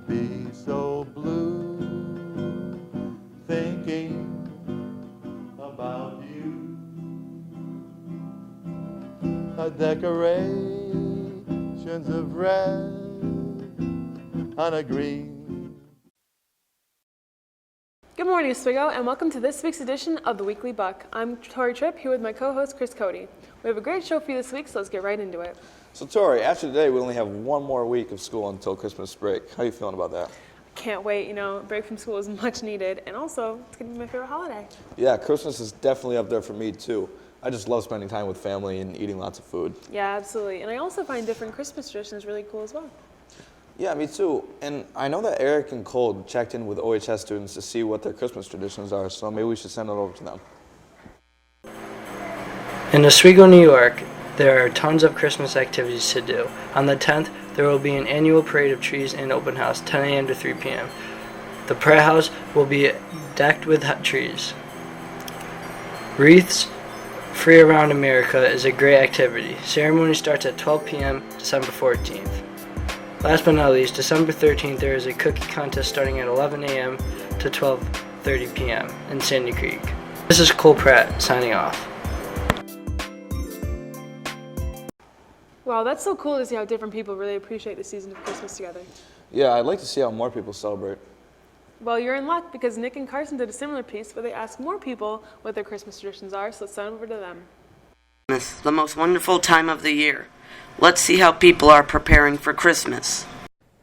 be so blue thinking about you. Decorations of red on a green. Good morning, Oswego, and welcome to this week's edition of the Weekly Buc. I'm Tori Tripp, here with my co-host Chris Cody. We have a great show for you this week, so let's get right into it. So Tori, after today, we only have one more week of school until Christmas break. How are you feeling about that? Can't wait, break from school is much needed, and also, it's going to be my favorite holiday. Yeah, Christmas is definitely up there for me, too. I just love spending time with family and eating lots of food. Yeah, absolutely. And I also find different Christmas traditions really cool as well. Yeah, me too. And I know that Eric and Cole checked in with OHS students to see what their Christmas traditions are, so maybe we should send it over to them. In Oswego, New York, there are tons of Christmas activities to do. On the 10th, there will be an annual parade of trees and open house, 10 a.m. to 3 p.m. The parade house will be decked with trees. Wreaths Free Around America is a great activity. Ceremony starts at 12 p.m. December 14th. Last but not least, December 13th, there is a cookie contest starting at 11 a.m. to 12:30 p.m. in Sandy Creek. This is Cole Pratt signing off. Wow, that's so cool to see how different people really appreciate the season of Christmas together. Yeah, I'd like to see how more people celebrate. Well, you're in luck because Nick and Carson did a similar piece where they asked more people what their Christmas traditions are, so let's send over to them. Christmas, the most wonderful time of the year. Let's see how people are preparing for Christmas.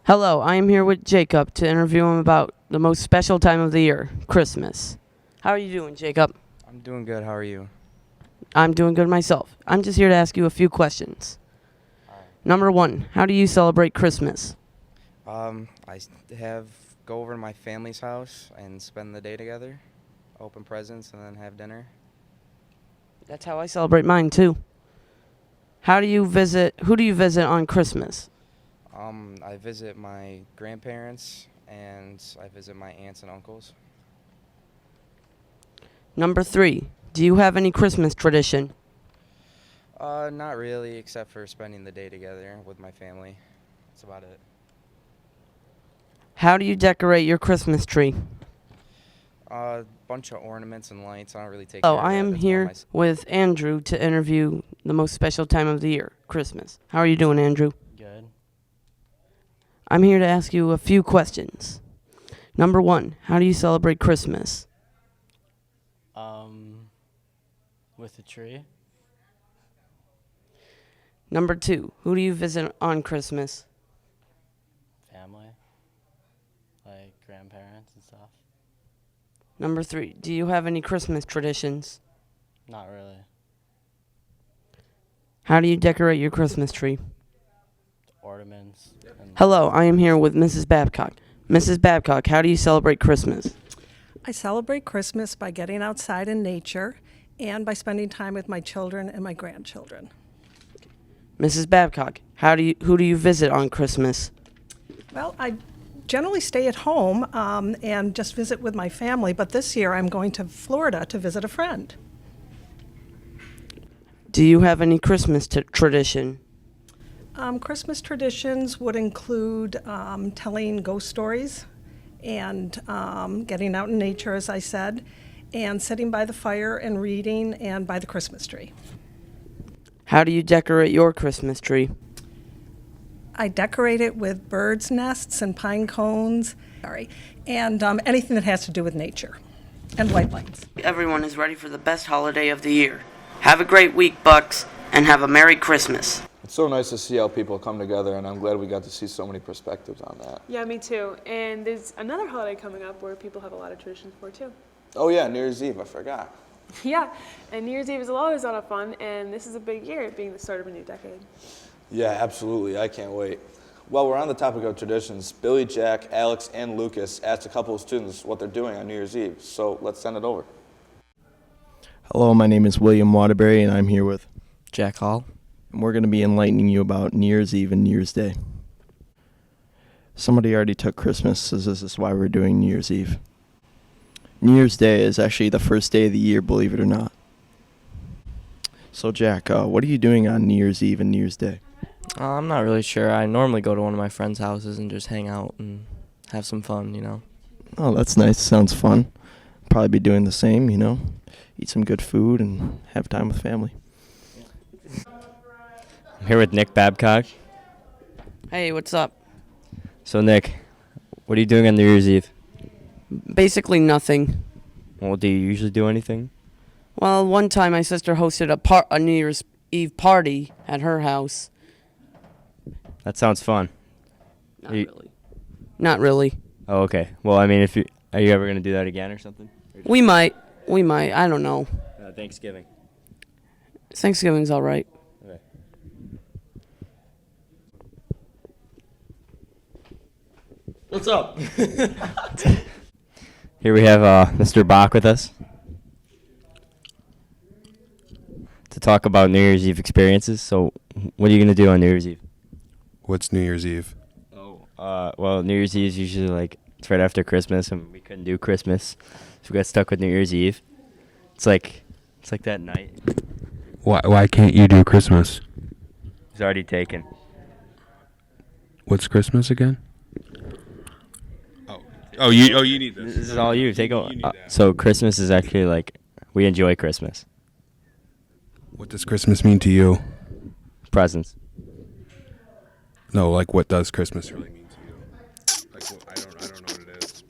Hello, I am here with Jacob to interview him about the most special time of the year, Christmas. How are you doing, Jacob? I'm doing good. How are you? I'm doing good myself. I'm just here to ask you a few questions. Number one, how do you celebrate Christmas? Go over to my family's house and spend the day together, open presents, and then have dinner. That's how I celebrate mine, too. Who do you visit on Christmas? I visit my grandparents, and I visit my aunts and uncles. Number three, do you have any Christmas tradition? Not really, except for spending the day together with my family. That's about it. How do you decorate your Christmas tree? Bunch of ornaments and lights. I don't really take Oh, care of I that. am That's here more my with Andrew to interview the most special time of the year, Christmas. How are you doing, Andrew? Good. I'm here to ask you a few questions. Number one, how do you celebrate Christmas? With a tree. Number two, who do you visit on Christmas? Family. Like grandparents and stuff. Number three, do you have any Christmas traditions? Not really. How do you decorate your Christmas tree? Ornaments. And Hello, I am here with Mrs. Babcock. Mrs. Babcock, how do you celebrate Christmas? I celebrate Christmas by getting outside in nature and by spending time with my children and my grandchildren. Mrs. Babcock, who do you visit on Christmas? Well, I generally stay at home and just visit with my family, but this year I'm going to Florida to visit a friend. Do you have any Christmas tradition? Christmas traditions would include telling ghost stories and getting out in nature, as I said, and sitting by the fire and reading and by the Christmas tree. How do you decorate your Christmas tree? I decorate it with birds' nests and pine cones, and anything that has to do with nature, and white lights. Everyone is ready for the best holiday of the year. Have a great week, Bucks, and have a Merry Christmas. It's so nice to see how people come together, and I'm glad we got to see so many perspectives on that. Yeah, me too. And there's another holiday coming up where people have a lot of traditions for, too. Oh yeah, New Year's Eve, I forgot. Yeah, and New Year's Eve is always a lot of fun, and this is a big year, it being the start of a new decade. Yeah, absolutely, I can't wait. While we're on the topic of traditions, Billy, Jack, Alex, and Lucas asked a couple of students what they're doing on New Year's Eve, so let's send it over. Hello, my name is William Waterbury, and I'm here with Jack Hall. and we're going to be enlightening you about New Year's Eve and New Year's Day. Somebody already took Christmas, so this is why we're doing New Year's Eve. New Year's Day is actually the first day of the year, believe it or not. So Jack, what are you doing on New Year's Eve and New Year's Day? I'm not really sure. I normally go to one of my friends' houses and just hang out and have some fun, you know. Oh, that's nice. Sounds fun. Probably be doing the same, eat some good food and have time with family. I'm here with Nick Babcock. Hey, what's up? So, Nick, what are you doing on New Year's Eve? Basically nothing. Well, do you usually do anything? Well, one time my sister hosted a New Year's Eve party at her house. That sounds fun. Not really. Not really. Oh, okay. Well, I mean, are you ever going to do that again or something? We might. I don't know. Thanksgiving. Thanksgiving's all right. Okay. What's up? Here we have Mr. Bach with us to talk about New Year's Eve experiences. So, what are you going to do on New Year's Eve? What's New Year's Eve? Well, New Year's Eve is usually it's right after Christmas, and we couldn't do Christmas, so we got stuck with New Year's Eve. It's like that night. Why can't you do Christmas? It's already taken. What's Christmas again? Oh, you need this. This is all you. Take over. You need that. So Christmas is actually we enjoy Christmas. What does Christmas mean to you? Presents. No, what does Christmas really mean to you? I don't know what it is.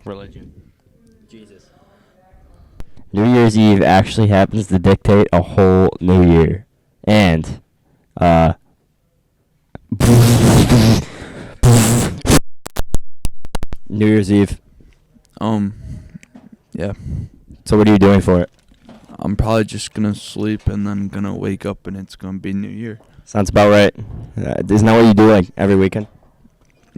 Religion. Jesus. New Year's Eve actually happens to dictate a whole new year. And, New Year's Eve. Yeah. So what are you doing for it? I'm probably just gonna sleep and then gonna wake up and it's gonna be New Year. Sounds about right. Isn't that what you do every weekend?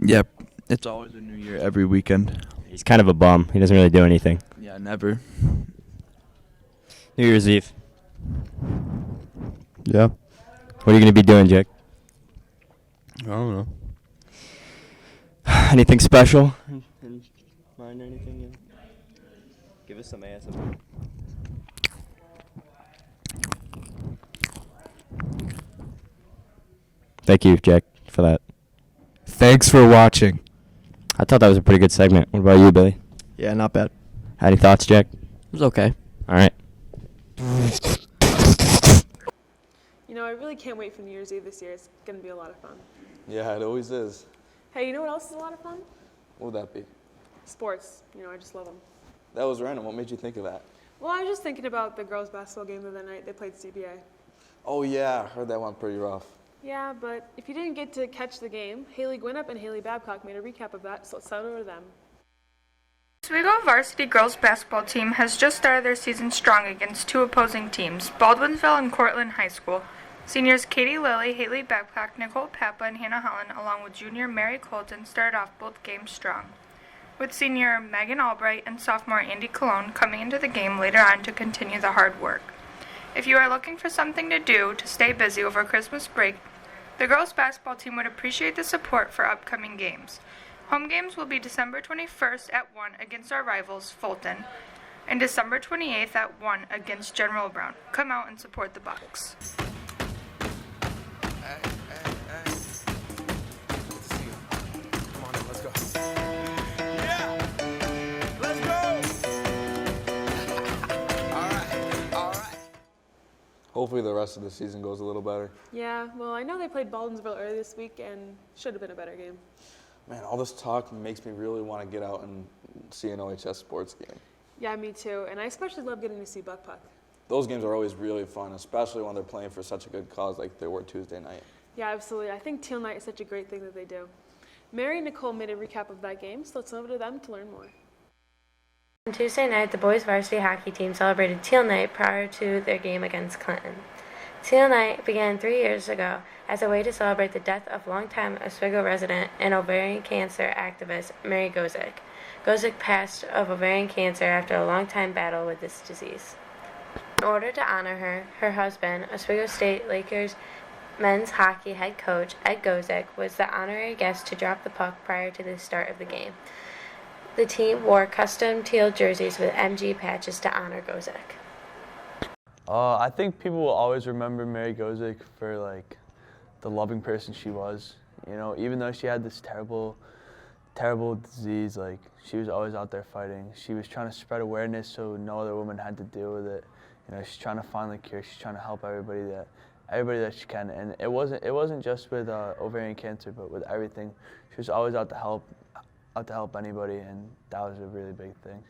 Yep. It's always a New Year every weekend. He's kind of a bum. He doesn't really do anything. Yeah, never. New Year's Eve. Yeah. What are you going to be doing, Jake? I don't know. Anything special? In mind or anything? Yeah. Give us some ASMR. Thank you, Jack, for that. Thanks for watching. I thought that was a pretty good segment. What about you, Billy? Yeah, not bad. Any thoughts, Jack? It was okay. All right. I really can't wait for New Year's Eve this year. It's going to be a lot of fun. Yeah, it always is. Hey, you know what else is a lot of fun? What would that be? Sports. I just love them. That was random. What made you think of that? Well, I was just thinking about the girls' basketball game the other night. They played CBA. Oh, yeah. I heard that one pretty rough. Yeah, but if you didn't get to catch the game, Haley Gwinnett and Haley Babcock made a recap of that, so let's send it over to them. Oswego varsity girls basketball team has just started their season strong against two opposing teams, Baldwinsville and Cortland High School. Seniors Katie Lilly, Haley Babcock, Nicole Papa, and Hannah Holland, along with junior Mary Colton, started off both games strong, with senior Megan Albright and sophomore Andy Cologne coming into the game later on to continue the hard work. If you are looking for something to do to stay busy over Christmas break, the girls basketball team would appreciate the support for upcoming games. Home games will be December 21st at 1 against our rivals, Fulton, and December 28th at 1 against General Brown. Come out and support the Bucks. Hopefully the rest of the season goes a little better. Yeah, well, I know they played Baldwinsville earlier this week and should have been a better game. Man, all this talk makes me really want to get out and see an OHS sports game. Yeah, me too, and I especially love getting to see Buc Puck. Those games are always really fun, especially when they're playing for such a good cause like they were Tuesday night. Yeah, absolutely. I think Teal Night is such a great thing that they do. Mary and Nicole made a recap of that game, so let's send over to them to learn more. On Tuesday night, the boys varsity hockey team celebrated Teal Night prior to their game against Clinton. Teal Night began 3 years ago as a way to celebrate the death of longtime Oswego resident and ovarian cancer activist Mary Gozick. Gozick passed of ovarian cancer after a long-time battle with this disease. In order to honor her, her husband, Oswego State Lakers men's hockey head coach Ed Gozick, was the honorary guest to drop the puck prior to the start of the game. The team wore custom teal jerseys with MG patches to honor Gozick. I think people will always remember Mary Gozick for the loving person she was. Even though she had this terrible terrible disease. Like, she was always out there fighting. She was trying to spread awareness so no other woman had to deal with it. You know, she's trying to find the cure. She's trying to help everybody that she can. And it wasn't just with ovarian cancer, but with everything. She was always out to help anybody, and that was a really big thing.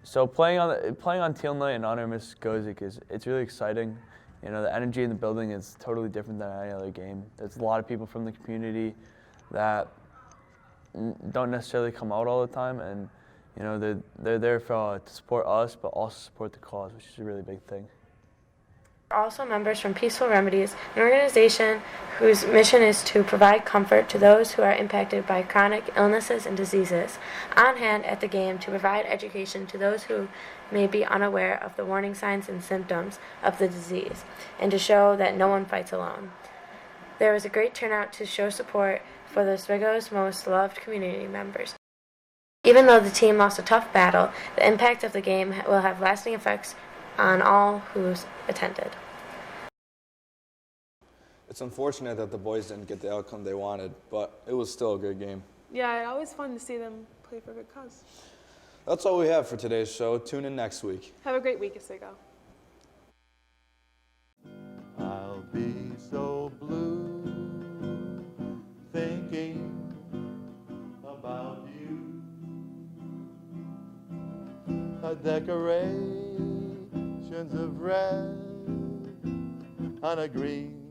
So playing on teal night in honor of Miss Gozik it's really exciting. You know, the energy in the building is totally different than any other game. There's a lot of people from the community that don't necessarily come out all the time, and you know, they're there to support us, but also support the cause, which is a really big thing. Also members from Peaceful Remedies, an organization whose mission is to provide comfort to those who are impacted by chronic illnesses and diseases, on hand at the game to provide education to those who may be unaware of the warning signs and symptoms of the disease, and to show that no one fights alone. There was a great turnout to show support for the Oswego's most loved community members. Even though the team lost a tough battle, the impact of the game will have lasting effects on all who's attended. It's unfortunate that the boys didn't get the outcome they wanted, but it was still a good game. Yeah, it's always fun to see them play for a good cause. That's all we have for today's show. Tune in next week. Have a great week, Oswego. I'll be so blue thinking about you. Decorations of red on a green